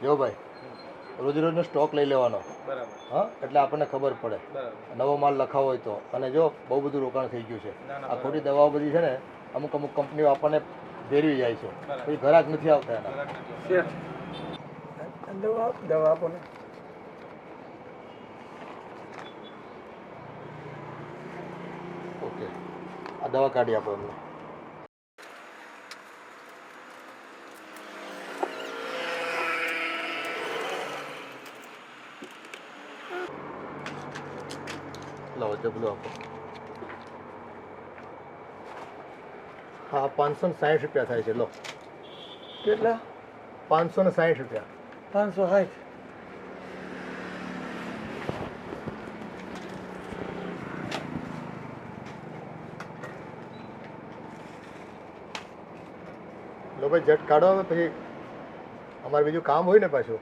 જો ભાઈ રોજ રોજનો સ્ટોક લઈ લેવાનો બરાબર. હા, એટલે આપણને ખબર પડે બરાબર. નવો માલ લખાવો હોય તો. અને જો બહુ બધું રોકાણ થઈ ગયું છે. આ ખોટી દવાઓ બધી છે ને, અમુક અમુક કંપનીઓ આપણને ફેરવી જાય છે, પછી ઘરાક નથી આવતા એના. દવા આપો ને. ઓકે, આ દવા કાઢી આપો એમને. લો જબલું આપો. હા, 560 રૂપિયા થાય છે. લો કેટલા? 560 રૂપિયા. 560. લો ભાઈ, જટ કાઢો હવે, પછી અમારે બીજું કામ હોય ને પાછું.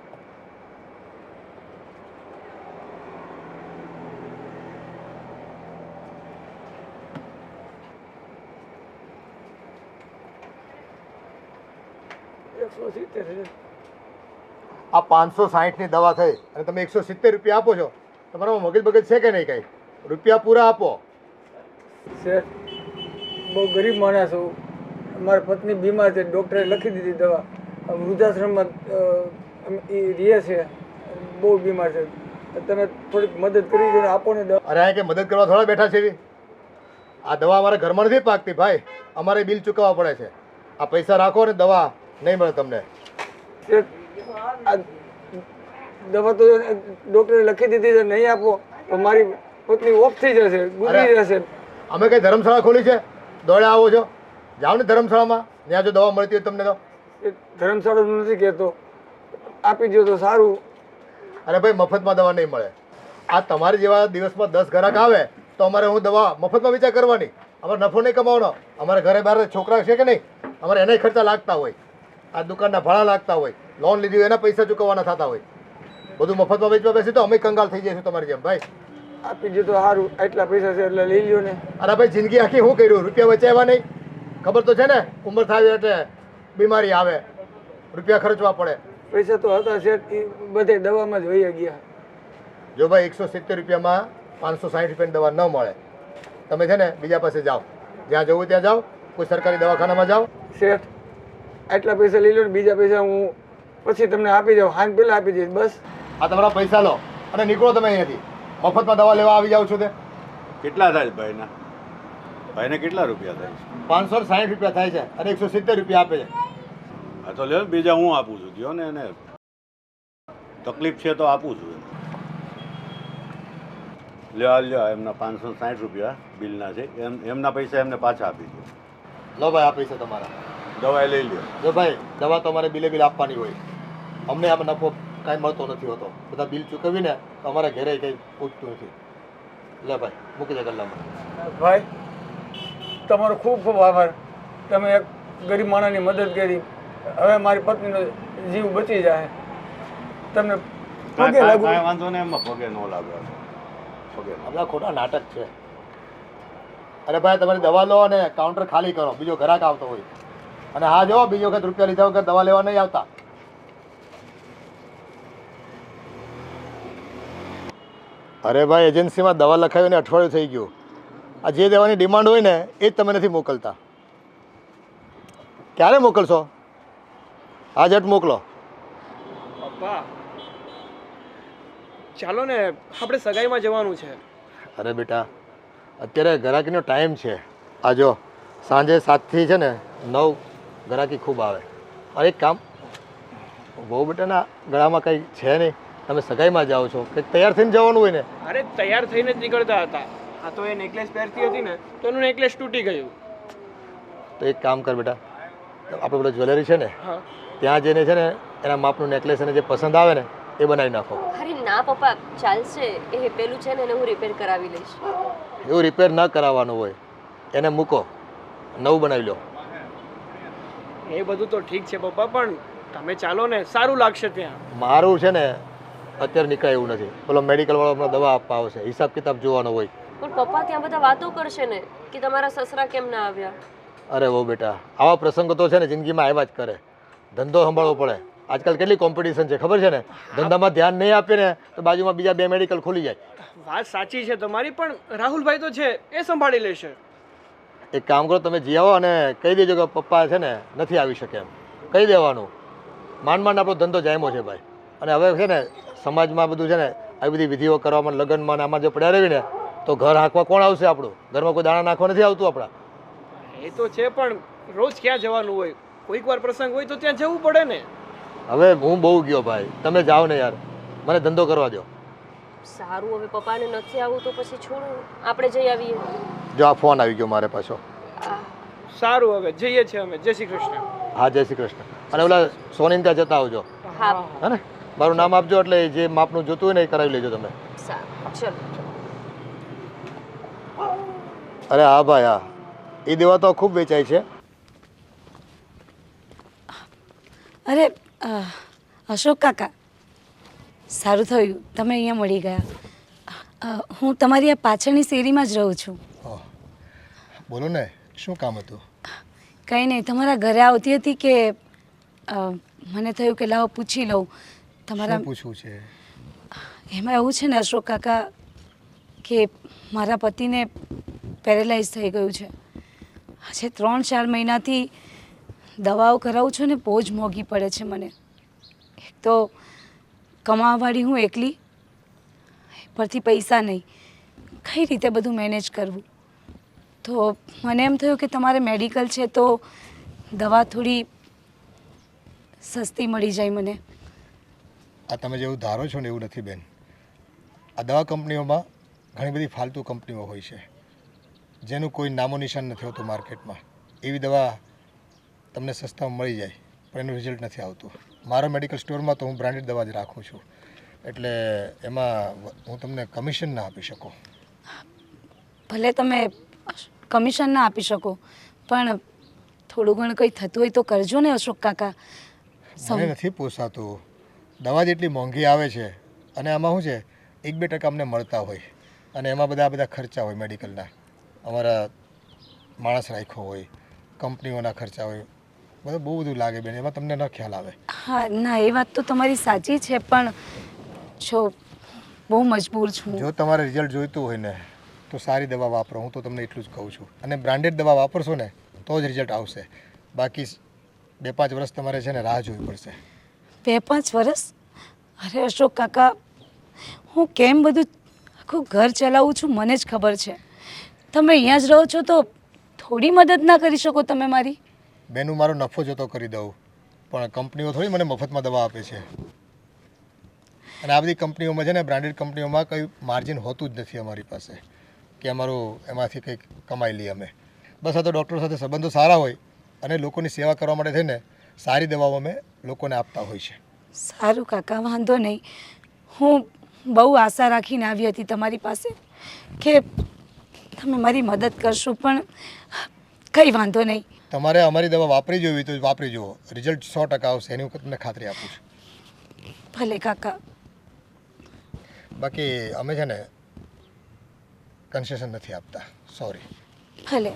આ 560 ની દવા થઈ અને તમે 170 રૂપિયા આપો છો. તમારામાં મગજ બગજ છે કે નહીં? કઈ રૂપિયા પૂરા આપો. શેઠ, બહુ ગરીબ માણસ છું. મારી પત્ની બીમાર છે, ડૉક્ટરે લખી દીધી દવા. વૃદ્ધાશ્રમમાં એ રહે છે, બહુ બીમાર છે. તમે થોડીક મદદ કરી દો ને, આપો ને દવા. અરે આ કે મદદ કરવા થોડા બેઠા છે એવી? આ દવા અમારા ઘરમાં નથી પાકતી ભાઈ, અમારે બિલ ચૂકવવા પડે છે. આ પૈસા રાખો ને દવા નહીં મળે તમને. શેઠ, આ દવા તો ડૉક્ટરે લખી દીધી છે, નહીં આપો તો મારી પત્ની ઓફ થઈ જશે, ગુજરી જશે. અમે કઈ ધર્મશાળા ખોલી છે? દોડે આવો છો? જાઓ ને ધર્મશાળામાં, ત્યાં જો દવા મળતી હોય તમને તો. એ ધર્મશાળા નથી કહેતો, આપી દો તો સારું. અરે ભાઈ, મફતમાં દવા નહીં મળે. આ તમારી જેવા દિવસમાં 10 ગ્રાહક આવે તો અમારે હું દવા મફતમાં વિચાર કરવાની? અમારે નફો નહીં કમાવાનો. અમારે ઘરે બહાર છોકરા છે કે નહીં, અમારે એનાય ખર્ચા લાગતા હોય, આ દુકાનના ભાડા લાગતા હોય, લોન લીધી હોય એના પૈસા ચૂકવવાના થતા હોય. બધું મફતમાં વેચવા બેસી તો અમે કંગાલ થઈ જઈશું તમારી જેમ ભાઈ. આપી દો તો સારું, આટલા પૈસા છે એટલે લઈ લ્યો ને. અરે ભાઈ, જિંદગી આખી શું કર્યું? રૂપિયા બચાવ્યા નહીં? ખબર તો છે ને, ઉંમર થાય એટલે બીમારી આવે, રૂપિયા ખર્ચવા પડે. પૈસા તો હતા શેઠ, એ બધે દવામાં જ વહી ગયા. જો ભાઈ, 170 રૂપિયામાં 560 રૂપિયાની દવા ન મળે. તમે છે ને બીજા પાસે જાઓ, જ્યાં જવું ત્યાં જાઓ, કોઈ સરકારી દવાખાનામાં જાઓ. શેઠ, આટલા પૈસા લઈ લો ને, બીજા પૈસા હું પછી તમને આપી જાઉં, હાન પહેલાં આપી દઈશ બસ. આ તમારા પૈસા લો અને નીકળો તમે અહીંયાથી. મફતમાં દવા લેવા આવી જાવ છો તે. કેટલા થાય ભાઈના? ભાઈને કેટલા રૂપિયા થાય છે? 560 રૂપિયા થાય છે અને 170 રૂપિયા આપે છે. હા તો લ્યો, બીજા હું આપું છું. જો ને એને તકલીફ છે તો આપું છું. લ્યો લ્યો, એમના 560 રૂપિયા બિલના છે, એમના પૈસા એમને પાછા આપી દો. લો ભાઈ, આ પૈસા તમારા. દવા લઈ લ્યો. જો ભાઈ, દવા તો અમારે બિલ આપવાની હોય. અમને આમાં નફો કાંઈ મળતો નથી હોતો. બધા બિલ ચૂકવીને તો અમારા ઘરે કંઈ પૂછતું નથી. લે ભાઈ, મૂકી દે ગલ્લામાં. ભાઈ, તમારો ખૂબ ખૂબ આભાર. તમે એક ગરીબ માણસની મદદ કરી. હવે મારી પત્નીનો જીવ બચી જાય. તમને પગે લાગુ. કાંઈ વાંધો નહીં, એમાં પગે ન લાગે. પગે આ બધા ખોટા નાટક છે. અરે ભાઈ, તમારી દવા લો અને કાઉન્ટર ખાલી કરો, બીજો ગ્રાહક આવતો હોય. અને હા જો, બીજો વખત રૂપિયા લીધા વગર દવા લેવા નહીં આવતા. અરે ભાઈ, એજન્સીમાં દવા લખાવીને અઠવાડિયું થઈ ગયું. આ જે દવાની ડિમાન્ડ હોય ને એ જ તમે નથી મોકલતા. ક્યારે મોકલશો? હા, જટ મોકલો. પપ્પા, ચાલો ને, આપણે સગાઈમાં જવાનું છે. અરે બેટા, અત્યારે ગ્રાહકીનો ટાઈમ છે. આ જો, સાંજે 7 થી છે ને 9 ગ્રાહકી ખૂબ આવે. અરે એક કામ, બહુ બેટાના ગળામાં કંઈ છે નહીં, તમે સગાઈમાં જાઓ છો, કંઈક તૈયાર થઈને જવાનું હોય ને. અરે તૈયાર થઈને જ નીકળતા હતા. આ તો એ નેકલેસ પહેરતી હતી ને, તો એનું નેકલેસ તૂટી ગયું. તો એક કામ કર બેટા, આપણે પેલો જ્વેલરી છે ને, હા, ત્યાં જઈને છે ને એના માપનું નેકલેસ એને જે પસંદ આવે ને એ બનાવી નાખો. અરે ના પપ્પા, ચાલશે. એ પેલું છે ને એને હું રિપેર કરાવી લઈશ. એવું રિપેર ન કરાવવાનું હોય, એને મૂકો, નવું બનાવી લો. એ બધું તો ઠીક છે પપ્પા, પણ તમે ચાલો ને, સારું લાગશે ત્યાં. મારું છે ને અત્યારે નીકળે એવું નથી. પેલો મેડિકલ વાળો હમણાં દવા આપવા આવશે, હિસાબ કિતાબ જોવાનો હોય. પણ પપ્પા ત્યાં બધા વાતો કરશે ને કે તમારા સસરા કેમ ના આવ્યા. અરે વો બેટા, આવા પ્રસંગો તો છે ને જિંદગીમાં આવ્યા જ કરે. ધંધો સંભાળવો પડે. આજકાલ કેટલી કોમ્પિટિશન છે ખબર છે ને, ધંધામાં ધ્યાન નહીં આપે ને તો બાજુમાં બીજા 2 મેડિકલ ખુલી જાય. વાત સાચી છે તમારી, પણ રાહુલભાઈ તો છે એ સંભાળી લેશે. એક કામ કરો, તમે જઈ આવો અને કહી દેજો કે પપ્પા છે ને નથી આવી શકે એમ કહી દેવાનું. માંડ માંડ આપણો ધંધો જામ્યો છે ભાઈ, અને હવે છે ને સમાજમાં બધું છે ને આવી બધી વિધિઓ કરવામાં, લગ્નમાં ને આમાં જો પડ્યા રહી ને તો ઘર હાંકવા કોણ આવશે? આપણું ઘરમાં કોઈ દાણા નાખવા નથી આવતું આપણા. એ તો છે, પણ રોજ ક્યાં જવાનું હોય? કોઈક વાર પ્રસંગ હોય તો ત્યાં જવું પડે ને. હવે હું બહુ ગયો ભાઈ, તમે જાઓ ને યાર, મને ધંધો કરવા દો. સારું, હવે પપ્પાને નથી આવું તો પછી છોડો, આપણે જઈ આવીએ. જો આ ફોન આવી ગયો મારે પાછો. સારું, હવે જઈએ છીએ અમે. જય શ્રી કૃષ્ણ. હા, જય શ્રી કૃષ્ણ. અને ઓલા સોનીને ત્યાં જતા આવજો, હા હા ને? મારું નામ આપજો એટલે જે માપનું જોતું હોય ને એ કરાવી લેજો તમે. સારું, ચલો. અરે હા ભાઈ, હા, એ દેવા તો ખૂબ વેચાય છે. અરે અશોક કાકા, સારું થયું તમે અહીંયા મળી ગયા. હું તમારી આ પાછળની શેરીમાં જ રહું છું. બોલો ને, શું કામ હતું? કંઈ નહીં, તમારા ઘરે આવતી હતી કે મને થયું કે લાવો પૂછી લઉં તમારા. પૂછવું છે? એમાં એવું છે ને અશોક કાકા કે મારા પતિને પેરેલાઇઝ થઈ ગયું છે. આજે 3-4 મહિનાથી દવાઓ કરાવું છું ને બહુ જ મોંઘી પડે છે મને. એક તો કમાવાવાળી હું એકલી, પરથી પૈસા નહીં, કઈ રીતે બધું મેનેજ કરવું. તો મને એમ થયું કે તમારે મેડિકલ છે તો દવા થોડી સસ્તી મળી જાય મને. આ તમે જેવું ધારો છો ને એવું નથી બેન. આ દવા કંપનીઓમાં ઘણી બધી ફાલતુ કંપનીઓ હોય છે જેનું કોઈ નામો નિશાન નથી હોતું માર્કેટમાં. એવી દવા તમને સસ્તામાં મળી જાય પણ એનું રિઝલ્ટ નથી આવતું. મારા મેડિકલ સ્ટોરમાં તો હું બ્રાન્ડેડ દવા જ રાખું છું, એટલે એમાં હું તમને કમિશન ના આપી શકું. ભલે તમે કમિશન ના આપી શકો, પણ થોડું ઘણું કંઈ થતું હોય તો કરજો ને અશોક કાકા. મને નથી પોસાતું. દવા જેટલી મોંઘી આવે છે અને આમાં શું છે 1-2% અમને મળતા હોય અને એમાં બધા ખર્ચા હોય મેડિકલના. અમારા માણસ રાખ્યો હોય, કંપનીઓના ખર્ચા હોય, બધું બહુ બધું લાગે બેન, એમાં તમને ન ખ્યાલ આવે. હા ના, એ વાત તો તમારી સાચી છે, પણ જો બહુ મજબૂર છું. જો તમારે રિઝલ્ટ જોઈતું હોય ને તો સારી દવા વાપરો, હું તો તમને એટલું જ કહું છું. અને બ્રાન્ડેડ દવા વાપરશો ને તો જ રિઝલ્ટ આવશે. બાકી 2-5 વર્ષ તમારે છે ને રાહ જોવી પડશે. 2-5 વર્ષ? અરે અશોક કાકા, હું કેમ બધું આખું ઘર ચલાવું છું મને જ ખબર છે. તમે અહીંયા જ રહો છો તો થોડી મદદ ના કરી શકો તમે મારી? બેન, હું મારો નફો જોતો કરી દઉં, પણ કંપનીઓ થોડી મને મફતમાં દવા આપે છે. અને આ બધી કંપનીઓમાં છે ને, બ્રાન્ડેડ કંપનીઓમાં કંઈ માર્જિન હોતું જ નથી અમારી પાસે કે અમારું એમાંથી કંઈક કમાઈ લઈએ અમે. બસ આ તો ડૉક્ટર સાથે સંબંધો સારા હોય અને લોકોની સેવા કરવા માટે થઈને સારી દવાઓ અમે લોકોને આપતા હોય છે. સારું કાકા, વાંધો નહીં. હું બહુ આશા રાખીને આવી હતી તમારી પાસે કે તમે મારી મદદ કરશો, પણ કંઈ વાંધો નહીં. તમારે અમારી દવા વાપરી જોવી તો વાપરી જુઓ, રિઝલ્ટ 100% આવશે, એની હું તમને ખાતરી આપું છું. ભલે કાકા. બાકી અમે છે ને કન્સેશન નથી આપતા, સોરી. ભલે.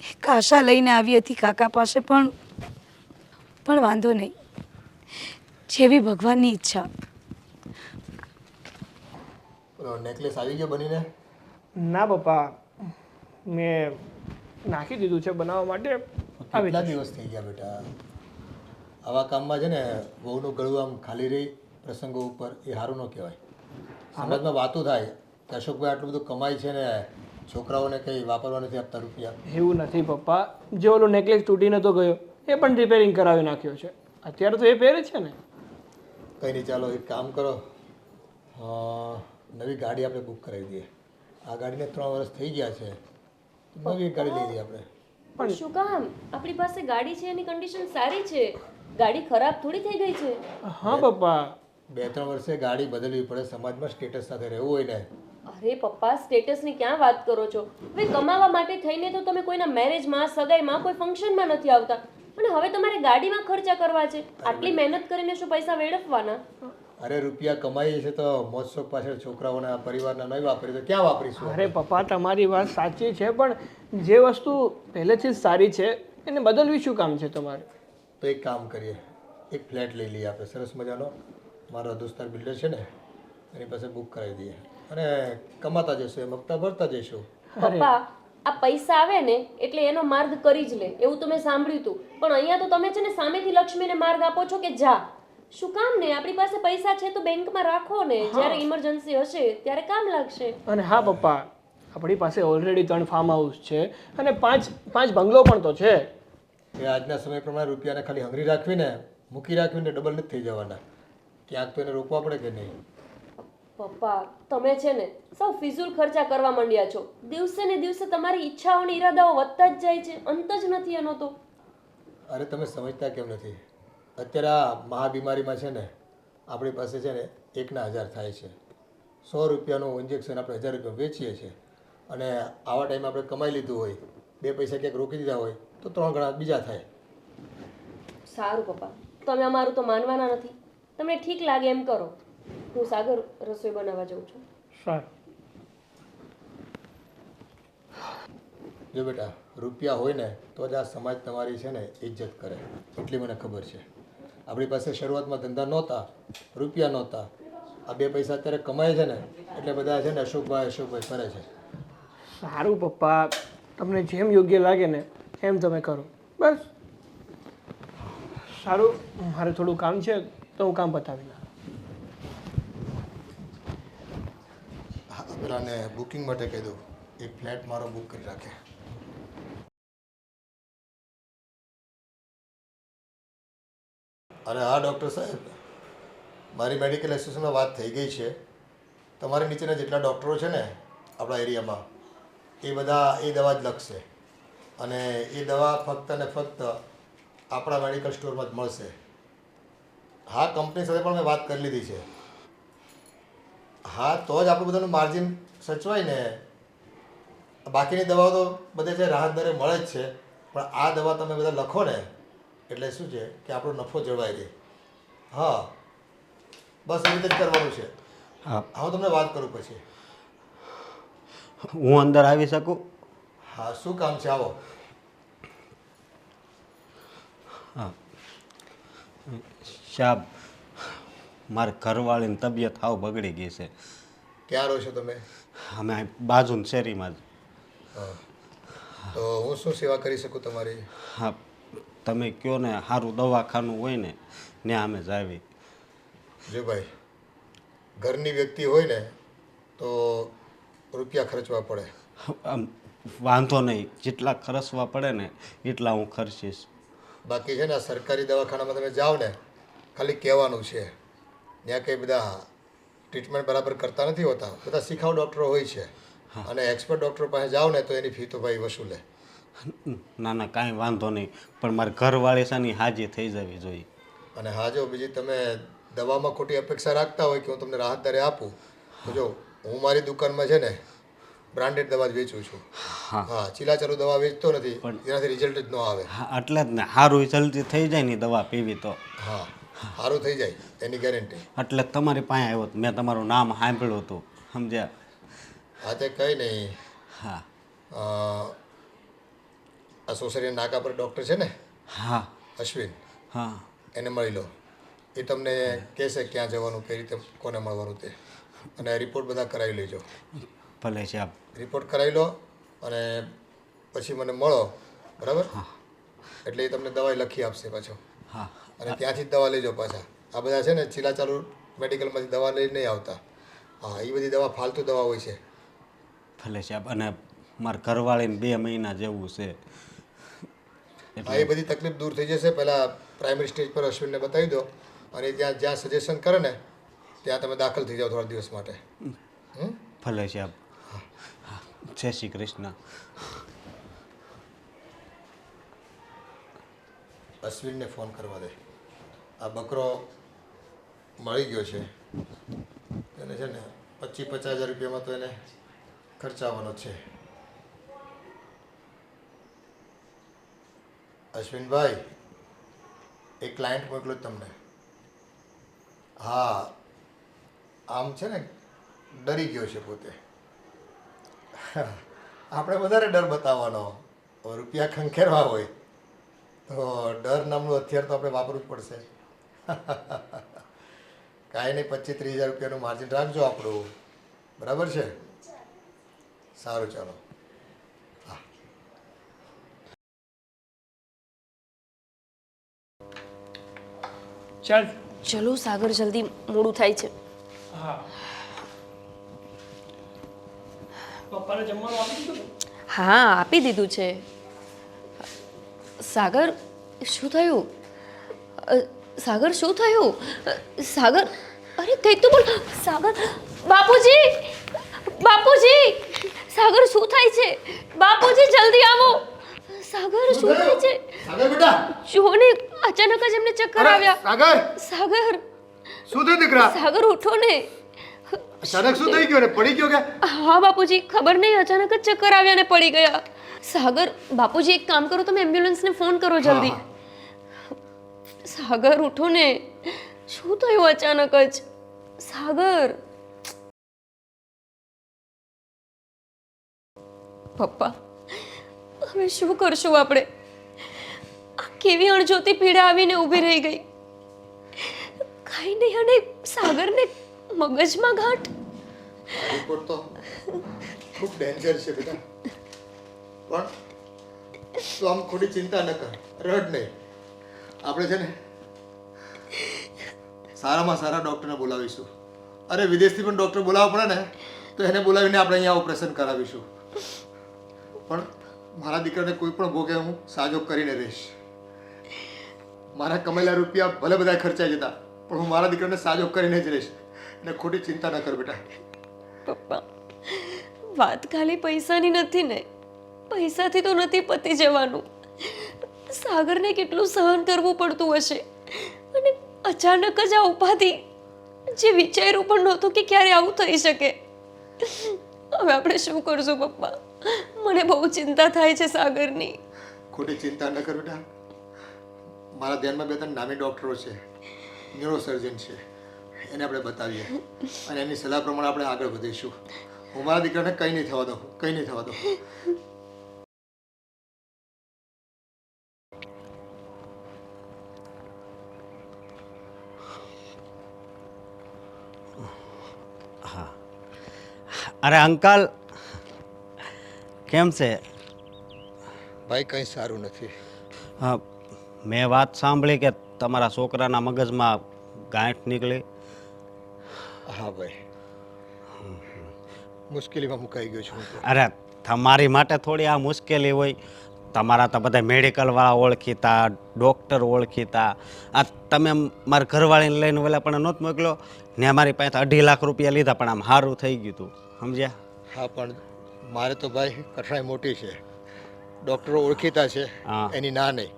એક આશા લઈને આવી હતી કાકા પાસે, પણ વાંધો નહીં, જેવી ભગવાનની ઈચ્છા. નેકલેસ આવી ગયો બનીને? ના પપ્પા, મેં નાખી દીધું છે બનાવવા માટે. કેટલા દિવસ થઈ ગયા બેટા? આવા કામમાં છે ને વહુનું ગળું આમ ખાલી રહી પ્રસંગો ઉપર, એ સારું ન કહેવાય. સમાજમાં વાતો થાય કે અશોકભાઈ આટલું બધું કમાય છે ને છોકરાઓને કંઈ વાપરવા નથી આપતા રૂપિયા. એવું નથી પપ્પા, જે ઓલો નેકલેસ તૂટીને તો ગયો એ પણ રિપેરિંગ કરાવી નાખ્યો છે. અત્યારે તો એ પહેરે છે ને. કંઈ નહીં, ચાલો એક કામ કરો, નવી ગાડી આપણે બુક કરાવી દઈએ. આ ગાડીને 3 વર્ષ થઈ ગયા છે, નવી એક ગાડી લઈ લઈએ આપણે. પણ શું કામ? આપણી પાસે ગાડી છે, એની કન્ડિશન સારી છે, ગાડી ખરાબ થોડી થઈ ગઈ છે. હા પપ્પા, 2-3 વર્ષે ગાડી બદલવી પડે, સમાજમાં સ્ટેટસ સાથે રહેવું હોય ને. અરે પપ્પા, સ્ટેટસની ક્યાં વાત કરો છો? હવે કમાવા માટે થઈને તો તમે કોઈના મેરેજમાં, સગાઈમાં, કોઈ ફંક્શનમાં નથી આવતા, અને હવે તમારે ગાડીમાં ખર્ચા કરવા છે. આટલી મહેનત કરીને શું પૈસા વેડફવાના? અરે રૂપિયા કમાઈએ છે તો મોજ શોખ પાછળ છોકરાઓના પરિવારના નહીં વાપરીએ તો ક્યાં વાપરીશું? અરે પપ્પા તમારી વાત સાચી છે, પણ જે વસ્તુ પહેલેથી જ સારી છે એને બદલવી શું કામ છે તમારે? તો એક કામ કરીએ, એક ફ્લેટ લઈ લઈએ આપણે સરસ મજાનો. મારો દોસ્તાર બિલ્ડર છે ને, એની પાસે બુક કરાવી દઈએ અને કમાતા જઈશું, એમ હપ્તા ભરતા જઈશું. પપ્પા આ પૈસા આવે ને એટલે એનો માર્ગ કરી જ લે એવું તો મેં સાંભળ્યું હતું, પણ અહીંયા તો તમે છે ને સામેથી લક્ષ્મીને માર્ગ આપો છો કે જા. શું કામ ને? આપણી પાસે પૈસા છે તો બેંકમાં રાખો ને, જ્યારે ઇમરજન્સી હશે ત્યારે કામ લાગશે. અને હા પપ્પા, આપણી પાસે ઓલરેડી 3 ફાર્મ હાઉસ છે અને 5 બંગલો પણ તો છે. એ આજના સમય પ્રમાણે રૂપિયાને ખાલી હંગરી રાખવીને મૂકી રાખવીને ડબલ નથી થઈ જવાના. ક્યાંક તો એને રોકવા પડે કે નહીં? પપ્પા તમે છે ને સૌ ફિઝુલ ખર્ચા કરવા માંડ્યા છો. દિવસે ને દિવસે તમારી ઈચ્છાઓ અને ઈરાદાઓ વધતા જ જાય છે, અંત જ નથી એનો તો. અરે તમે સમજતા કેમ નથી? અત્યારે આ મહાબીમારીમાં છે ને આપણી પાસે છે ને 1,000 થાય છે. 100 રૂપિયાનું ઇન્જેક્શન આપણે 1000 રૂપિયા વેચીએ છીએ અને આવા ટાઈમે આપણે કમાઈ લીધું હોય, 2 પૈસા ક્યાંક રોકી દીધા હોય તો 3 ગણા બીજા થાય. સારું પપ્પા, તમે અમારું તો માનવાના નથી. તમને ઠીક લાગે એમ કરો. હું સાગર રસોઈ બનાવવા જાઉં છું. સારું. જો બેટા, રૂપિયા હોય ને તો જ આ સમાજ તમારી છે ને ઇજ્જત કરે, એટલી મને ખબર છે. આપણી પાસે શરૂઆતમાં ધંધા નહોતા, રૂપિયા નહોતા. આ 2 પૈસા અત્યારે કમાય છે ને એટલે બધા છે ને અશોકભાઈ કરે છે. સારું પપ્પા, તમને જેમ યોગ્ય લાગે ને એમ તમે કરો બસ. સારું, મારે થોડું કામ છે તો હું કામ પતાવી લઉં. હા, પેલાને બુકિંગ માટે કહી દઉં, એક ફ્લેટ મારો બુક કરી રાખે. અરે હા ડૉક્ટર સાહેબ, મારી મેડિકલ એસોસિએશનમાં વાત થઈ ગઈ છે. તમારી નીચેના જેટલા ડૉક્ટરો છે ને આપણા એરિયામાં એ બધા એ દવા જ લખશે અને એ દવા ફક્ત ને ફક્ત આપણા મેડિકલ સ્ટોરમાં જ મળશે. હા, કંપની સાથે પણ મેં વાત કરી લીધી છે. હા, તો જ આપણું બધાનું માર્જિન સચવાય ને. બાકીની દવાઓ તો બધે છે રાહત દરે મળે જ છે, પણ આ દવા તમે બધા લખો ને એટલે શું છે કે આપણો નફો જળવાઈ રહે. હા, બસ એ રીતે જ કરવાનું છે. હા, હું તમને વાત કરું પછી. હું અંદર આવી શકું? હા, શું કામ છે? આવો. હા સાહેબ, મારી ઘરવાળીની તબિયત હાવ બગડી ગઈ છે. ક્યાં રહો છો તમે? અમે બાજુની શેરીમાં જ. હા, તો હું શું સેવા કરી શકું તમારી? હા, તમે કહો ને સારું દવાખાનું હોય ને ત્યાં અમે જ આવી. જો ભાઈ, ઘરની વ્યક્તિ હોય ને તો રૂપિયા ખર્ચવા પડે. આમ વાંધો નહીં, જેટલા ખર્ચવા પડે ને એટલા હું ખર્ચીશ. બાકી છે ને આ સરકારી દવાખાનામાં તમે જાઓ ને ખાલી કહેવાનું છે, ત્યાં કંઈ બધા ટ્રીટમેન્ટ બરાબર કરતા નથી હોતા. બધા શીખાવ ડૉક્ટરો હોય છે અને એક્સપર્ટ ડૉક્ટર પાસે જાઓ ને તો એની ફી તો ભાઈ વસૂલે. ના ના, કાંઈ વાંધો નહીં, પણ મારી ઘરવાળી સાની હાજી થઈ જવી જોઈએ. અને હા, જો બીજી તમે દવામાં ખોટી અપેક્ષા રાખતા હોય કે હું તમને રાહત દરે આપું તો જો હું મારી દુકાનમાં છે ને બ્રાન્ડેડ દવા જ વેચું છું. હા, ચીલાચાલુ દવા વેચતો નથી, એનાથી રિઝલ્ટ જ ન આવે. હા, એટલે જ ને, સારું જલ્દી થઈ જાય ને દવા પીવી તો. હા, સારું થઈ જાય એની ગેરંટી. એટલે જ તમારી પાસે આવ્યો હતો. મેં તમારું નામ સાંભળ્યું હતું, સમજ્યા? હા, તે કંઈ નહીં. હા આ સોસરિયા નાકા પર ડૉક્ટર છે ને હા અશ્વિન, હા એને મળી લો. એ તમને કહેશે ક્યાં જવાનું, કઈ રીતે કોને મળવાનું તે. અને રિપોર્ટ બધા કરાવી લેજો. ભલે સાહેબ. રિપોર્ટ કરાવી લો અને પછી મને મળો, બરાબર? એટલે એ તમને દવા લખી આપશે પાછો. હા, અને ત્યાંથી જ દવા લેજો પાછા. આ બધા છે ને ચીલાચાલુ મેડિકલમાંથી દવા લઈ નહીં આવતા. હા, એ બધી દવા ફાલતુ દવા હોય છે. ભલે સાહેબ. અને મારા ઘરવાળીને 2 મહિના જેવું છે. હા, એ બધી તકલીફ દૂર થઈ જશે. પહેલાં પ્રાઇમરી સ્ટેજ પર અશ્વિનને બતાવી દો અને જ્યાં સજેશન કરે ને ત્યાં તમે દાખલ થઈ જાઓ થોડા દિવસ માટે. ભલે સાહેબ. જય શ્રી કૃષ્ણ. અશ્વિનને ફોન કરવા દે. આ બકરો મળી ગયો છે, એને છે ને 25-50 હજાર રૂપિયામાં તો એને ખર્ચાવવાનો છે. અશ્વિનભાઈ, એક ક્લાયન્ટ મોકલો તમને. હા, આમ છે ને ડરી ગયો છે પોતે. આપણે વધારે ડર બતાવવાનો. રૂપિયા ખંખેરવા હોય તો ડર નામનું હથિયાર તો આપણે વાપરવું જ પડશે. કાંઈ નહીં, 25-30 હજાર રૂપિયાનું માર્જિન રાખજો આપણું, બરાબર છે? સારું, ચાલો. ચાલ. ચલો સાગર, જલ્દી મોડું થાય છે. હા, પપ્પાને જમવાનું આપી દીધું? હા, આપી દીધું છે. સાગર, શું થયું? સાગર, શું થયું? સાગર, અરે કઈ તો બોલ. સાગર, બાપુજી, બાપુજી, સાગર શું થાય છે? બાપુજી જલ્દી આવો. સાગર શું થાય છે? સાગર બેટા, જુઓ ને, અચાનક જ એમને ચક્કર આવ્યા. સાગર, સાગર, શું થયું દીકરા? સાગર ઉઠો ને. અચાનક શું થઈ ગયું ને? પડી ગયો કે? હા બાપુજી, ખબર નહીં, અચાનક જ ચક્કર આવ્યા ને પડી ગયા. સાગર, બાપુજી એક કામ કરો, તમે એમ્બ્યુલન્સને ફોન કરો જલ્દી. સાગર ઉઠો ને, શું થયું અચાનક જ? સાગર. પપ્પા, હવે શું કરશું આપણે? આ કેવી અણજોતી પીડા આવીને ઊભી રહી ગઈ. કઈ નહીં, અને સાગરને મગજમાં ગાંઠ. આ રિપોર્ટ તો ખૂબ ડેન્જર છે બેટા, પણ તું આમ ખોટી ચિંતા ન કર, રડ નહીં. આપણે છે ને સારામાં સારા ડૉક્ટરને બોલાવીશું. અરે વિદેશથી પણ ડૉક્ટર બોલાવવા પડે ને તો એને બોલાવીને આપણે અહીંયા ઓપરેશન કરાવીશું. પણ મારા દીકરાને કોઈ પણ ભોગે હું સાજો કરીને રહીશ. મારા કમાયેલા રૂપિયા ભલે બધા ખર્ચાઈ જતા, પણ હું મારા દીકરાને સાજો કરીને જ રહીશ. અને ખોટી ચિંતા ન કર બેટા. પપ્પા, વાત ખાલી પૈસાની નથી ને. પૈસાથી તો નથી પતી જવાનું. સાગરને કેટલું સહન કરવું પડતું હશે, અને અચાનક જ આ ઉપાધિ, જે વિચાર્યું પણ નહોતું કે ક્યારે આવું થઈ શકે. હવે આપણે શું કરશું પપ્પા? મને બહુ ચિંતા થાય છે સાગરની. ખોટી ચિંતા ન કર બેટા. મારા ધ્યાનમાં 2-3 નામી ડૉક્ટરો છે, ન્યુરોસર્જન છે, એને આપણે બતાવીએ અને એની સલાહ પ્રમાણે આપણે આગળ વધીશું. હું મારા દીકરાને કંઈ નહીં થવા દઉં, કંઈ નહીં થવા દઉં. અરે અંકલ, કેમ છે? ભાઈ કંઈ સારું નથી. હા, મેં વાત સાંભળી કે તમારા છોકરાના મગજમાં ગાંઠ નીકળી. હા ભાઈ, મુશ્કેલીમાં મુકાઈ ગયો છું હું તો. અરે તમારી માટે થોડી આ મુશ્કેલી હોય. તમારા તો બધા મેડિકલવાળા ઓળખીતા, ડૉક્ટર ઓળખીતા. આ તમે મારા ઘરવાળીને લઈને ઓલા પણ નહોત મોકલ્યો ને, અમારી પાસે 2.5 લાખ રૂપિયા લીધા, પણ આમ સારું થઈ ગયું હતું, સમજ્યા? હા, પણ મારે તો ભાઈ કઠણાઈ મોટી છે. ડૉક્ટરો ઓળખીતા છે, હા. એની ના નહીં,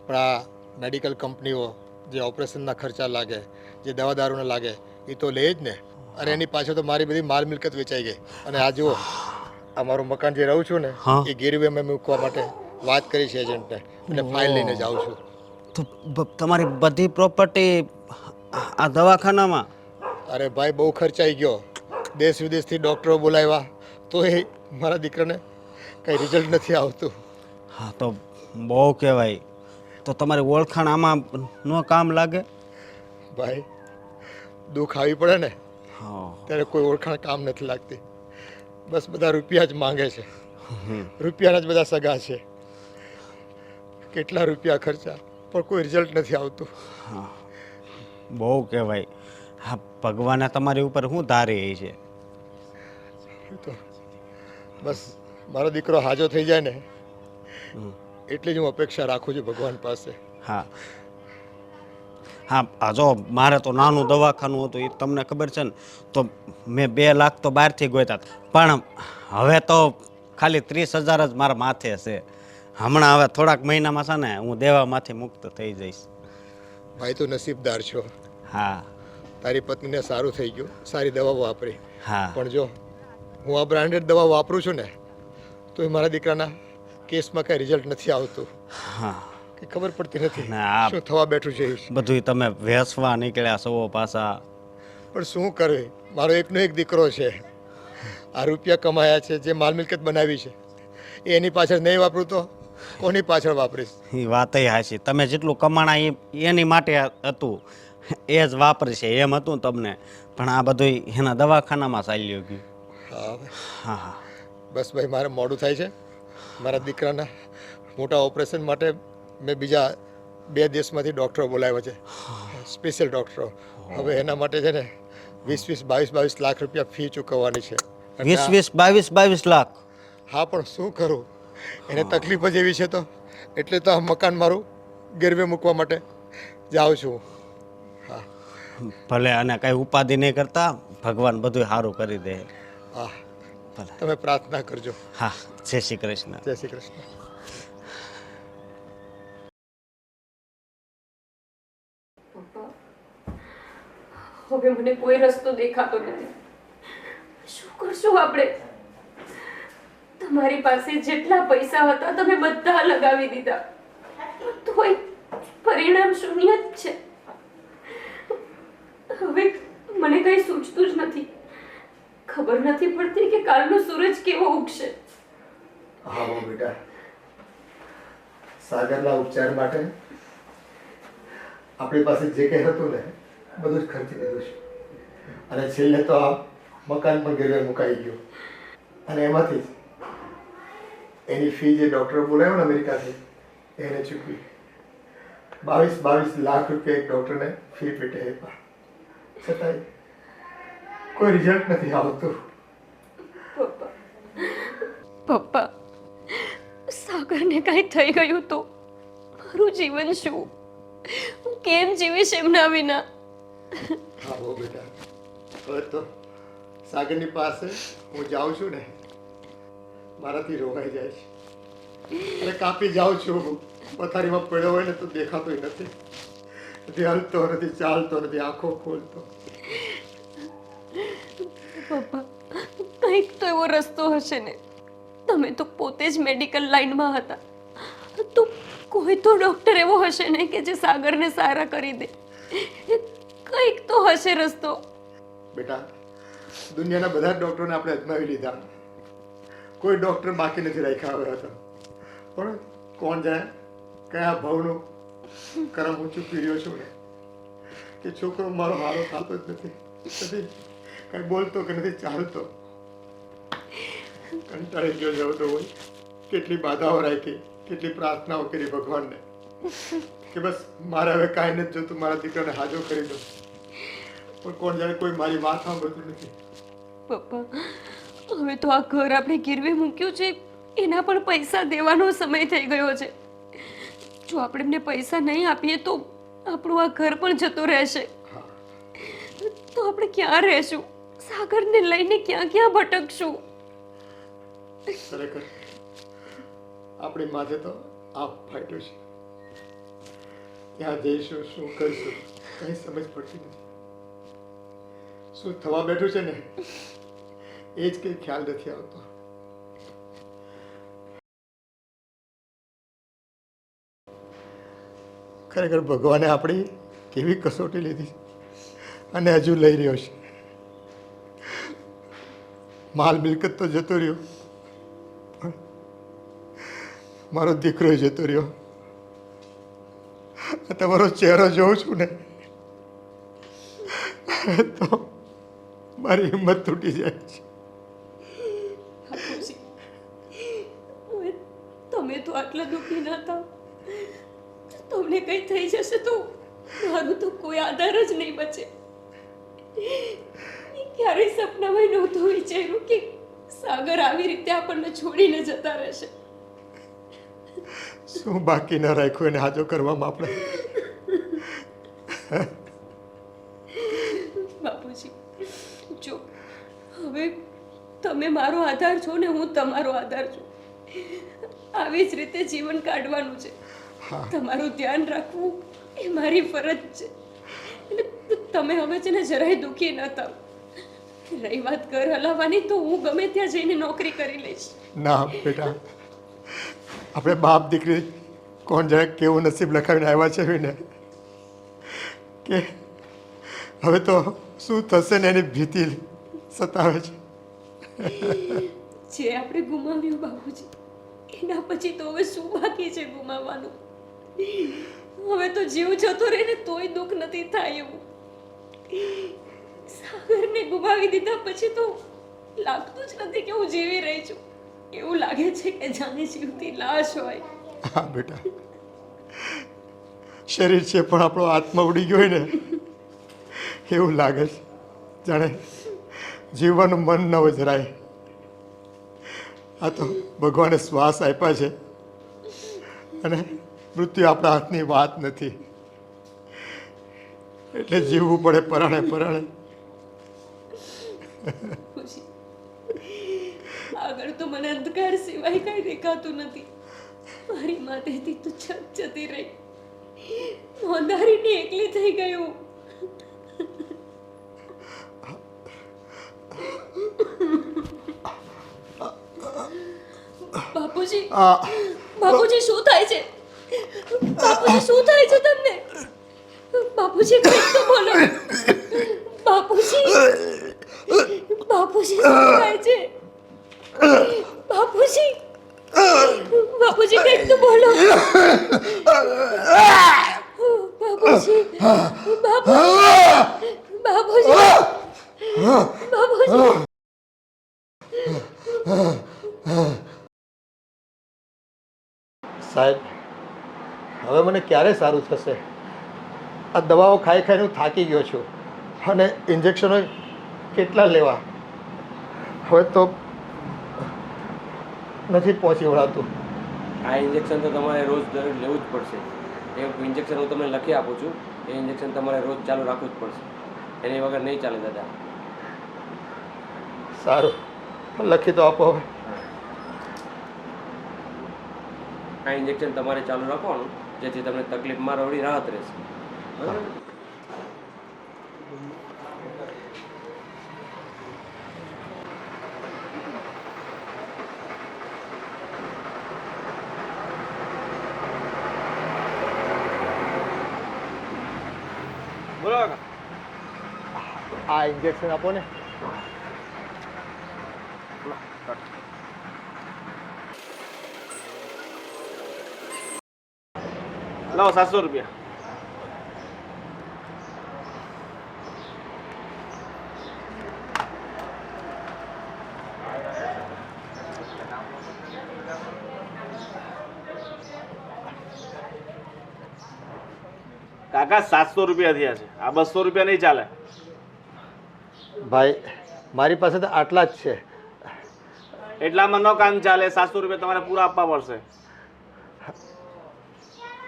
પણ આ મેડિકલ કંપનીઓ જે ઓપરેશનના ખર્ચા લાગે, જે દવા દારૂને લાગે, એ તો લે જ ને. અને એની પાછળ તો મારી બધી માલ મિલકત વેચાઈ ગઈ. અને આ જુઓ, અમારું મકાન જે રહું છું ને, હા. એ ગીરવે મેં મૂકવા માટે વાત કરી છે એજન્ટને, અને ફાઇલ લઈને જાઉં છું. તો તમારી બધી પ્રોપર્ટી આ દવાખાનામાં? અરે ભાઈ, બહુ ખર્ચાઈ ગયો. દેશ વિદેશથી ડૉક્ટરો બોલાવ્યા, તો એ મારા દીકરાને કંઈ રિઝલ્ટ નથી આવતું. હા, તો બહુ કહેવાય. તો તમારી ઓળખાણ આમાં ન કામ લાગે? ભાઈ, દુઃખ આવી પડે ને હા. ત્યારે કોઈ ઓળખાણ કામ નથી લાગતી. બસ બધા રૂપિયા જ માંગે છે. રૂપિયાના જ બધા સગા છે. કેટલા રૂપિયા ખર્ચા, પણ કોઈ રિઝલ્ટ નથી આવતું. બહુ કહેવાય. હા, ભગવાને તમારી ઉપર શું ધારી છે? તો બસ મારો દીકરો હાજો થઈ જાય ને, એટલી જ હું અપેક્ષા રાખું છું ભગવાન પાસે. હા હા, આ જો મારે તો નાનું દવાખાનું હતું, એ તમને ખબર છે ને, તો મેં 2 લાખ તો બહારથી ગોત્યા હતા. પણ હવે તો ખાલી 30,000 જ મારા માથે છે. હમણાં હવે થોડાક મહિનામાં છે ને હું દેવામાંથી મુક્ત થઈ જઈશ. ભાઈ, તું નસીબદાર છો. હા તારી પત્નીને સારું થઈ ગયું, સારી દવા વાપરી. હા. પણ જો હું આ બ્રાન્ડેડ દવા વાપરું છું ને, તો એ મારા દીકરાના કેસમાં કાંઈ રિઝલ્ટ નથી આવતું. હા, કે ખબર પડતી નથી ના, આ શું થવા બેઠું છે. બધું તમે વેસવા નીકળ્યા છો પાછા. પણ શું કરે, મારો એકનો એક દીકરો છે. આ રૂપિયા કમાયા છે, જે માલ મિલકત બનાવી છે, એ એની પાછળ નહીં વાપરું તો કોની પાછળ વાપરીશ? એ વાત હાચી. તમે જેટલું કમાણા એની માટે હતું એ જ વાપરશે એમ હતું ને તમને, પણ આ બધું એના દવાખાનામાં ચાલ્યું ગયું. હા હવે હા હા બસ ભાઈ, મારે મોડું થાય છે. મારા દીકરાના મોટા ઓપરેશન માટે મેં બીજા 2 દેશમાંથી ડૉક્ટરો બોલાવ્યા છે, સ્પેશિયલ ડૉક્ટરો. હવે એના માટે છે ને 20-22 લાખ રૂપિયા ફી ચૂકવવાની છે. અને 22 લાખ. હા, પણ શું કરું, એને તકલીફ જ એવી છે તો એટલે તો આ મકાન મારું ગેરવે મૂકવા માટે જાઉં છું. હા ભલે, અને કઈ ઉપાધિ નહીં કરતા, ભગવાન બધું સારું કરી દે. હા, ભલે. તમે પ્રાર્થના કરજો. હા, જય શ્રી કૃષ્ણ. જય શ્રી કૃષ્ણ. હવે મને કોઈ રસ્તો દેખાતો નથી. શું કરશું આપણે? તમારી પાસે જેટલા પૈસા હતા તમે બધા લગાવી દીધા, પણ તોય પરિણામ શૂન્ય જ છે. હવે મને કઈ સૂચતું જ નથી. ખબર નથી પડતી કે કાલનો સૂરજ કેવો ઉગશે. હા હો બેટા, સાગરના ઉપચાર માટે આપણી પાસે જે કંઈ હતું ને બધું જ ખર્ચી દીધું છે, અને છેલ્લે તો આ મકાન પણ ગેરવે મુકાઈ ગયું. અને એમાંથી જ એની ફી જે ડૉક્ટર બોલાવ્યો ને અમેરિકાથી એને ચૂકવી. 22 લાખ રૂપિયા એક ડૉક્ટરને ફી પેટે આપ્યા, છતાંય કોઈ રિઝલ્ટ નથી આવતું. પપ્પા, પપ્પા, સાગરને કાંઈ થઈ ગયું તો મારું જીવન શું? હું કેમ જીવીશ એમના વિના? હા હો બેટા, હવે તો સાગરની પાસે હું જાઉં છું ને મારાથી રોવાઈ જાય છે, અને કાપી જાઉં છું. પથારીમાં પડ્યો હોય ને તો દેખાતોય નથી, હલતો નથી, ચાલતો નથી, આંખો ખોલતો. પપ્પા, કંઈક તો એવો રસ્તો હશે ને. તમે તો પોતે જ મેડિકલ લાઈનમાં હતા, તો કોઈ તો ડૉક્ટર એવો હશે ને કે જે સાગરને સારા કરી દે. કંઈક તો હશે રસ્તો. બેટા, દુનિયાના બધા ડૉક્ટરોને આપણે અજમાવી લીધા, કોઈ ડૉક્ટર બાકી નથી રાખ્યા હવે હતા. પણ કોણ જાણે કયા ભાવનું કરમ હું ચૂકી રહ્યો છું ને કે છોકરો મારો હારો થતો જ નથી, કંઈ બોલતો કે નથી ચાલતો. કંટાળી ગયો જતો હોય, કેટલી બાધાઓ રાખી, કેટલી પ્રાર્થનાઓ કરી ભગવાનને કે બસ મારે હવે કાંઈ નથી જોતું, મારા દીકરાને હાજો કરી દો. પણ કોણ જાણે કોઈ મારી વાત સાંભળતું નથી. પપ્પા, હવે તો આ ઘર આપણે ગીરવે મૂક્યું છે એના પણ પૈસા દેવાનો સમય થઈ ગયો છે. જો આપણે એમને પૈસા નહીં આપીએ તો આપણું આ ઘર પણ જતું રહેશે. તો આપણે ક્યાં રહેશું? સાગરને લઈને ક્યાં ક્યાં ભટકશું? ખરેખર આપણી માથે તો આપ ફાટ્યું છે. ક્યાં જઈશું, શું કરીશું, કઈ સમજ પડતી નથી. શું થવા બેઠું છે ને એ જ કંઈ ખ્યાલ નથી આવતો. ખરેખર ભગવાને આપણી કેવી કસોટી લીધી અને હજુ લઈ રહ્યો છે. માલ મિલકત તો જતો રહ્યો, પણ મારો દીકરો જતો રહ્યો. તમારો ચહેરો જોઉં છું ને તો મારી હિંમત તૂટી જાય છે. બાપુજી, હવે તમે તો આટલા દુઃખી ના થાવ. તમને કંઈ થઈ જશે તો મારું તો કોઈ આધાર જ નહીં બચે. ક્યારેય સપનામાં નહોતું વિચાર્યું કે સાગર આવી રીતે આપણને છોડીને જતા રહેશે. શું બાકી ન રાખ્યું એને હાજો કરવામાં આપણે? બાપુજી, જો હવે તમે મારો આધાર છો ને હું તમારો આધાર છું. આવી જ રીતે જીવન કાઢવાનું છે. તમારું ધ્યાન રાખવું એ મારી ફરજ છે. એટલે તમે હવે છે ને જરાય દુઃખી ન થાવ. રહી વાત ઘર હલાવવાની, તો હું ગમે ત્યાં જઈને નોકરી કરી લઈશ. ના બેટા, આપણે બાપ દીકરી કોણ જાણે કેવું નસીબ લખાવીને આવ્યા છે ને કે હવે તો શું થશે ને એની ભીતિ સતાવે છે. જે આપણે ગુમાવ્યું બાપુજી એના પછી તો હવે શું બાકી છે ગુમાવવાનું? હવે તો જીવ જતો રહે ને તોય દુઃખ નથી થાય એવું. સાગરને ગુમાવી દીધા પછી તો લાગતું જ નથી કે હું જીવી રહી છું. એવું લાગે છે કે જાણે જીવતી લાશ હોય. હા બેટા, શરીર છે પણ આપણો આત્મા ઉડી ગયો હોય ને એવું લાગે છે, જાણે જીવવાનું મન ન હોય જરાય. આ તો ભગવાને શ્વાસ આપ્યા છે અને મૃત્યુ આપણા હાથની વાત નથી, એટલે જીવવું પડે પરાણે પરાણે. ખુશી, આગળ તો મને અંધકાર સિવાય કઈ દેખાતું નથી. મારી માથેથી તો છત જતી રહી, નોંધારીને એકલી થઈ ગયું. બાપુજી, બાપુજી શું થાય છે? બાપુજી શું થાય છે તમને? બાપુજી કંઈક તો બોલો. બાપુજી, બાપુજી શું થાય છે? બાપુજી, બાપુજી કંઈક તો બોલો. બાપુજી, બાપુજી, બાપુજી. સાહેબ, હવે મને ક્યારે સારું થશે? આ દવાઓ ખાઈ ખાઈને હું થાકી ગયો છું અને ઇન્જેક્શનો કેટલા લેવા? હવે તો નથી પહોંચી વળાતું. આ ઇન્જેક્શન તો તમારે રોજ દરરોજ લેવું જ પડશે. એ ઇન્જેક્શન હું તમને લખી આપું છું, એ ઇન્જેક્શન તમારે રોજ ચાલુ રાખવું જ પડશે. એની વગર નહીં ચાલે દાદા. સારું, લખી તો આપો હવે. આ ઇન્જેક્શન તમારે ચાલુ રાખવાનું, જેથી તમને તકલીફમાં થોડી રાહત રહેશે. બરાબર? બોલો કાકા. આ ઇન્જેક્શન આપો ને. લાવો 700 રૂપિયા. કાકા 700 રૂપિયા થયા છે, આ 200 રૂપિયા નહીં ચાલે. ભાઈ, મારી પાસે તો આટલા જ છે. એટલામાં ન કામ ચાલે. 700 રૂપિયા તમારે પૂરા આપવા પડશે.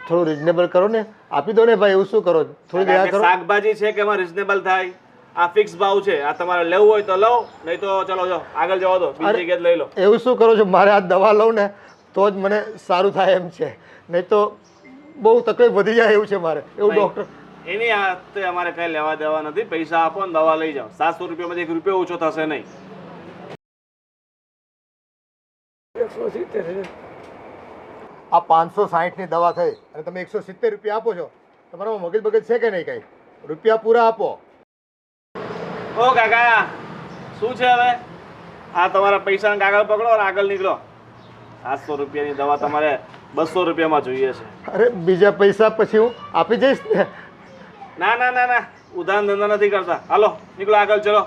થોડું રિઝનેબલ કરો ને, આપી દો ને ભાઈ. એવું શું કરો? થોડી દયા કરો. શાકભાજી છે કે એમાં રિઝનેબલ થાય? આ ફિક્સ ભાવ છે. આ તમારે લેવું હોય તો લો, નહીં તો ચલો જો આગળ જવા દો, બીજી જગ્યાએ લઈ લો. એવું શું કરો છો? મારે આ દવા લઉં ને તો જ મને સારું થાય એમ છે, નહીં તો બહુ તકલીફ વધી જાય એવું છે મારે. એવું ડૉક્ટર એની હાથે અમારે કઈ લેવા દેવા નથી. પૈસા આપો ને દવા લઈ જાઓ. 700 રૂપિયામાંથી 1 રૂપિયો ઓછો થશે નહીં. 170 છે. આ 560ની દવા થઈ અને તમે 170 રૂપિયા આપો છો. તમારામાં મગજ બગજ છે કે નહીં? કંઈ રૂપિયા પૂરા આપો. ઓ કાકા, શું છે હવે? આ તમારા પૈસાના કાગળ પકડો અને આગળ નીકળો. 700 રૂપિયાની દવા તમારે 200 રૂપિયામાં જોઈએ છે. અરે, બીજા પૈસા પછી હું આપી જઈશ ને. ના ના ના ના, ઉધાર ધંધા નથી કરતા. હાલો નીકળો આગળ, ચલો.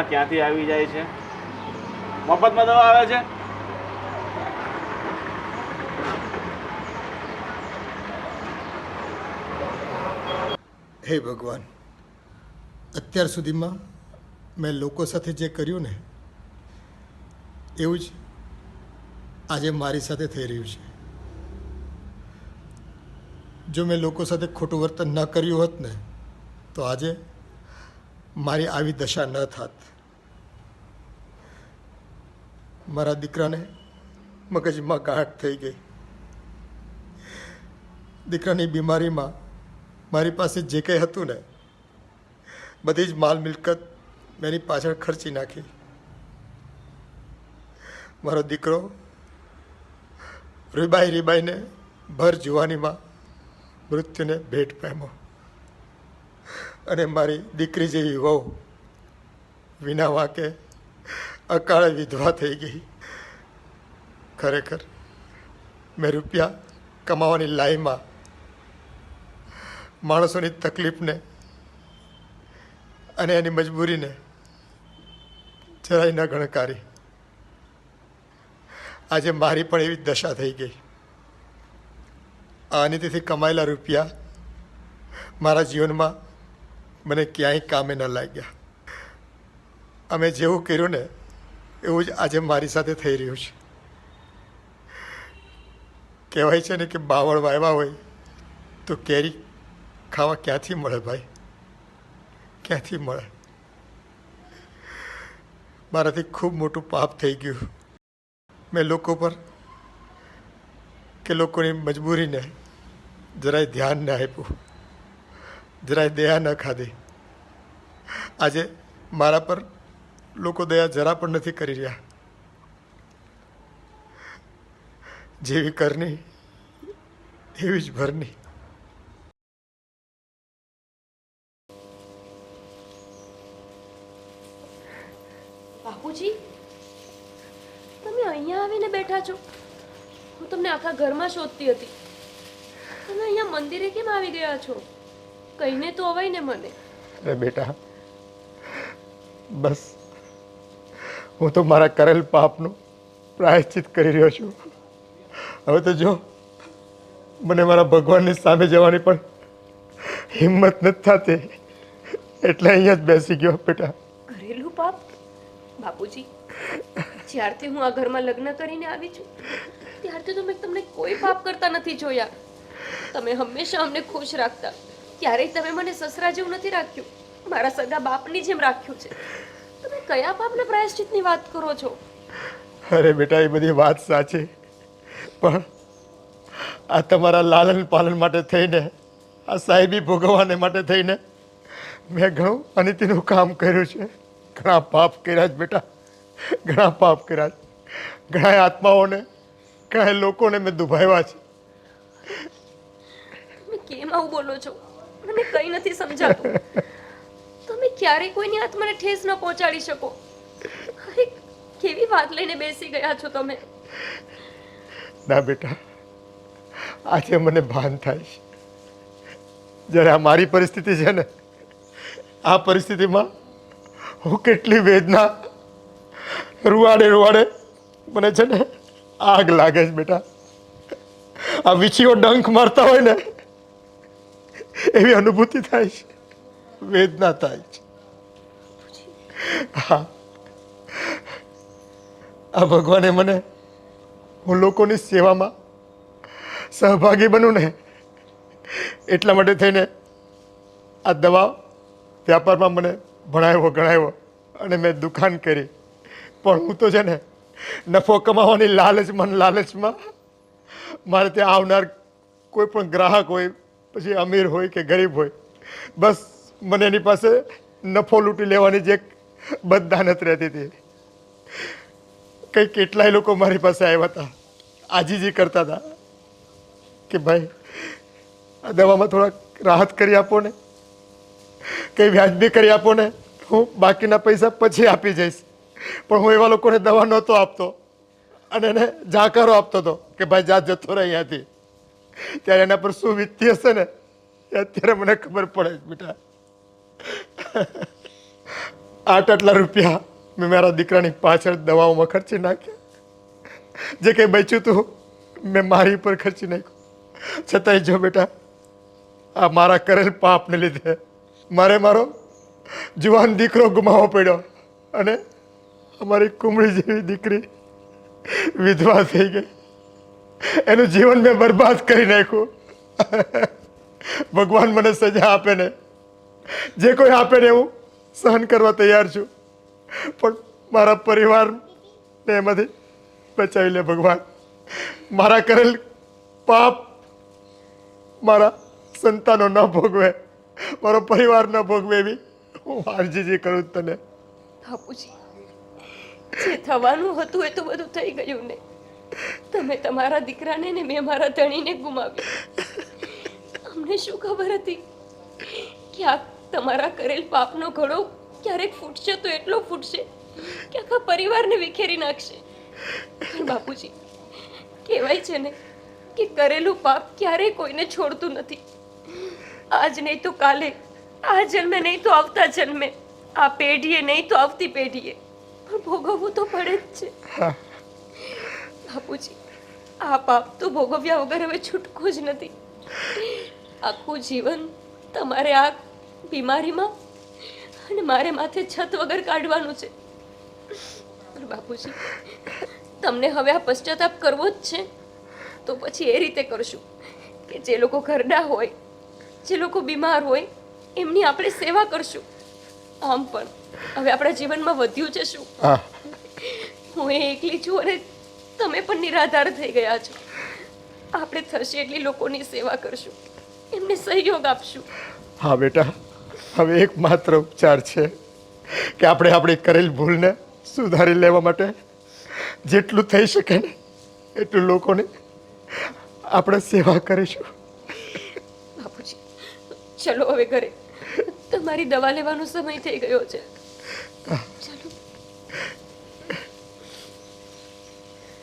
ક્યાંથી આવી જાય છે? મફતમાં દવા આવે છે. હે ભગવાન, અત્યાર સુધીમાં મેં લોકો સાથે જે કર્યું ને એવું જ આજે મારી સાથે થઈ રહ્યું છે. જો મેં લોકો સાથે ખોટું વર્તન ન કર્યું હોત ને તો આજે મારી આવી દશા ન થાત. મારા દીકરાને મગજમાં ગાંઠ થઈ ગઈ. દીકરાની બીમારીમાં મારી પાસે જે કંઈ હતું ને બધી જ માલ મિલકત મેં એની પાછળ ખર્ચી નાખી. મારો દીકરો રીબાઈને ભર જુવાનીમાં મૃત્યુને ભેટ પામ્યો અને મારી દીકરી જેવી વહુ વિના વાંકે અકાળે વિધવા થઈ ગઈ. ખરેખર મેં રૂપિયા કમાવાની લાઈનમાં માણસોની તકલીફને અને એની મજબૂરીને જરાય ન ગણકારી. આજે મારી પણ એવી દશા થઈ ગઈ. આ અનિતિથી કમાયેલા રૂપિયા મારા જીવનમાં મને ક્યાંય કામે ન લાગ્યા. અમે જેવું કર્યું ને એવું જ આજે મારી સાથે થઈ રહ્યું છે. કહેવાય છે ને કે બાવળ વાવ્યા હોય તો કેરી ખાવા ક્યાંથી મળે ભાઈ, ક્યાંથી મળે? મારાથી ખૂબ મોટું પાપ થઈ ગયું. મેં લોકો પર કે લોકોની મજબૂરીને જરાય ધ્યાન ન આપ્યું, જરાય દયા ન ખાધી. આજે મારા પર લોકો દયા જરા પણ નથી કરી રહ્યા. જેવી કરની એવી જ ભરની. બાપુજી, તમે અહીંયા આવીને બેઠા છો? હું તમને આખા ઘરમાં શોધતી હતી. તમે અહીંયા મંદિરે કેમ આવી ગયા છો? કહીને તો અવાય ને મને. અરે બેટા, બસ હું તો મારા કરેલ પાપનું પ્રાયશ્ચિત કરી રહ્યો છું. હવે તો જો મને મારા ભગવાનની સામે જવાની પણ હિંમત નથી થતી, એટલે અહીંયા જ બેસી ગયો બેટા. ઘરેલું પાપ? બાપુજી, જ્યારથી હું આ ઘરમાં લગ્ન કરીને આવી છું ત્યારથી તો મેં તમને કોઈ પાપ કરતા નથી જોયા. તમે હંમેશા અમને ખુશ રાખતા. ક્યારેય તમે મને સસરા જેવું નથી રાખ્યું, મારા સગા બાપની જેમ રાખ્યું છે. તમે કયા પાપના પ્રાયશ્ચિતની વાત કરો છો? અરે બેટા, એ બધી વાત સાચી, પણ આ તમારા લાલન પાલન માટે થઈને, આ સાહેબી ભોગવવાને માટે થઈને મેં ઘણું અનિતિનું કામ કર્યું છે. ઘણા પાપ કર્યા છે બેટા, ઘણા પાપ કર્યા છે. ઘણા આત્માઓને, ઘણા લોકોને મેં દુભાવ્યા છે. તમે કેમ આવું બોલો છો? મને કંઈ નથી સમજાતું. તમે ક્યારેય કોઈની આત્માને ઠેસ ન પહોંચાડી શકો. અરે કેવી વાત લઈને બેસી ગયા છો તમે? ના બેટા, આજે મને ભાન થાય છે. જ્યારે આ મારી પરિસ્થિતિ છે ને, આ પરિસ્થિતિમાં હું કેટલી વેદના રૂવાડે રૂવાડે મને છે ને આગ લાગે છે બેટા. આ વીછીઓ ડંખ મારતા હોય ને એવી અનુભૂતિ થાય છે, વેદના થાય છે. હા, આ ભગવાને મને હું લોકોની સેવામાં સહભાગી બનું ને એટલા માટે થઈને આ દવા વ્યાપારમાં મને ભણાવ્યો ગણાવ્યો અને મેં દુકાન કરી. પણ હું તો છે ને નફો કમાવાની લાલચમાં મારે ત્યાં આવનાર કોઈ પણ ગ્રાહક હોય, પછી અમીર હોય કે ગરીબ હોય, બસ મને એની પાસે નફો લૂંટી લેવાની જે એક બદદાનત રહેતી હતી. કંઈ કેટલાય લોકો મારી પાસે આવ્યા હતા, આજીજી કરતા હતા કે ભાઈ આ દવામાં થોડાક રાહત કરી આપો ને, કંઈ વ્યાજબી કરી આપો ને, હું બાકીના પૈસા પછી આપી જઈશ. પણ હું એવા લોકોને દવા નહોતો આપતો અને એને જાકારો આપતો હતો કે ભાઈ જા જતો રહે અહીંયાથી. ત્યારે એના પર શું વીતતી હશે ને એ અત્યારે મને ખબર પડે છે બેટા. આટલા રૂપિયા મેં મારા દીકરાની પાછળ દવાઓમાં ખર્ચી નાખ્યા. જે કંઈ બચ્યું હતું મેં મારી પર ખર્ચી નાખ્યું. છતાંય જો બેટા, આ મારા કરેલ પાપને લીધે મારે મારો જુવાન દીકરો ગુમાવવો પડ્યો અને અમારી કુમળી જેવી દીકરી વિધવા થઈ ગઈ. એનું જીવન મેં બરબાદ કરી નાખ્યું. ભગવાન મને સજા આપે ને, જે કોઈ આપે ને હું સહન કરવા તૈયાર છું, પણ મારા પરિવારને એમાંથી બચાવી લે ભગવાન. મારા કરેલ પાપ મારા સંતાનો ન ભોગવે, મારો પરિવાર ન ભોગવે એવી હું આરજી કરું તને. બાપુજી, જે થવાનું હતું એ તો બધું થઈ ગયું ને. તમે તમારા દીકરાને ને મેં મારા ધણીને ગુમાવ્યું. અમને શું ખબર હતી કે આ તમારા કરેલ પાપનો ઘડો ક્યારેક ફૂટશે તો એટલો ફૂટશે કે આખા પરિવારને વિખેરી નાખશે. પણ બાપુજી, કહેવાય છે ને કે કરેલું પાપ ક્યારેય કોઈને છોડતું નથી. આજ નહીં તો કાલે, આ જન્મે નહીં તો આવતા જન્મે, આ પેઢીએ નહીં તો આવતી પેઢીએ પણ ભોગવવું તો પડે જ છે. બાપુજી, આ પાપ તો ભોગવ્યા વગર હવે છૂટકો જ નથી. આખું જીવન તમારે આ બીમારીમાં અને મારે માથે છત વગર કાઢવાનું છે. પણ બાપુજી, તમને હવે આ પશ્ચાતાપ કરવો જ છે તો પછી એ રીતે કરશું કે જે લોકો ઘરડા હોય, જે લોકો બીમાર હોય, એમની આપણે સેવા કરશું. આમ પણ હવે આપણા જીવનમાં વધ્યું છે શું? હા હું એ એકલી છું અને તમે પણ નિરાધાર થઈ ગયા છો. આપણે થશે એટલી લોકોની સેવા કરશું, એમને સહયોગ આપશું. હા બેટા, હવે એકમાત્ર ઉપચાર છે કે આપણે આપણી કરેલ ભૂલને સુધારી લેવા માટે જેટલું થઈ શકે ને એટલું લોકોની આપણે સેવા કરીશું. બાપુજી, ચલો હવે ઘરે, તમારી દવા લેવાનો સમય થઈ ગયો છે. ચલો.